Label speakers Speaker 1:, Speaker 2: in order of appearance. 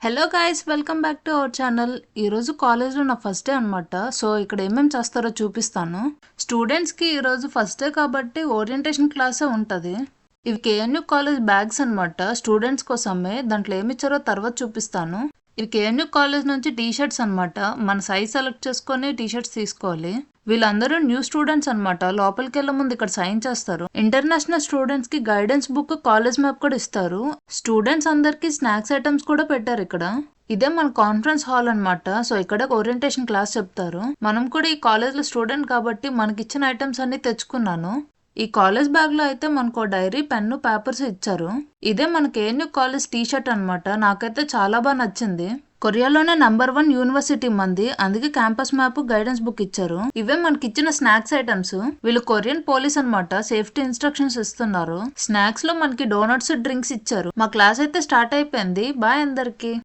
Speaker 1: Hello guys, welcome back to our channel. ఈరోజు కాలేజ్లో నా ఫస్ట్ డే అనమాట. సో ఇక్కడ ఏమేమి చేస్తారో చూపిస్తాను. స్టూడెంట్స్కి ఈరోజు ఫస్ట్ డే కాబట్టి ఓరియంటేషన్ క్లాసే ఉంటుంది. ఇవి కేఎన్యూ కాలేజ్ బ్యాగ్స్ అనమాట, స్టూడెంట్స్ కోసమే. దాంట్లో ఏమి ఇచ్చారో తర్వాత చూపిస్తాను. ఇవి కేఎన్యూ కాలేజ్ నుంచి టీ షర్ట్స్ అనమాట. మన సైజ్ సెలెక్ట్ చేసుకొని టీ షర్ట్స్ తీసుకోవాలి. వీళ్ళందరూ న్యూ స్టూడెంట్స్ అనమాట. లోపలికి వెళ్ళే ముందు ఇక్కడ సైన్ చేస్తారు. ఇంటర్నేషనల్ స్టూడెంట్స్ కి గైడెన్స్ బుక్, కాలేజ్ మ్యాప్ కూడా ఇస్తారు. స్టూడెంట్స్ అందరికి స్నాక్స్ ఐటమ్స్ కూడా పెట్టారు ఇక్కడ. ఇదే మన కాన్ఫరెన్స్ హాల్ అనమాట. సో ఇక్కడ ఓరియంటేషన్ క్లాస్ చెప్తారు. మనం కూడా ఈ కాలేజ్ లో స్టూడెంట్ కాబట్టి మనకి ఇచ్చిన ఐటమ్స్ అన్ని తెచ్చుకున్నాను. ఈ కాలేజ్ బ్యాగ్ లో అయితే మనకు డైరీ, పెన్ను, పేపర్స్ ఇచ్చారు. ఇదే మన కేఎన్యూ కాలేజ్ టీ షర్ట్ అనమాట. నాకైతే చాలా బాగా నచ్చింది. కొరియాలోనే #1 యూనివర్సిటీ మంది, అందుకే క్యాంపస్ మ్యాప్, గైడెన్స్ బుక్ ఇచ్చారు. ఇవే మనకి ఇచ్చిన స్నాక్స్ ఐటమ్స్. వీళ్ళు కొరియన్ పోలీస్ అనమాట, సేఫ్టీ ఇన్స్ట్రక్షన్స్ ఇస్తున్నారు. స్నాక్స్ లో మనకి డోనట్స్, డ్రింక్స్ ఇచ్చారు. మా క్లాస్ అయితే స్టార్ట్ అయిపోయింది. బాయ్ అందరికి.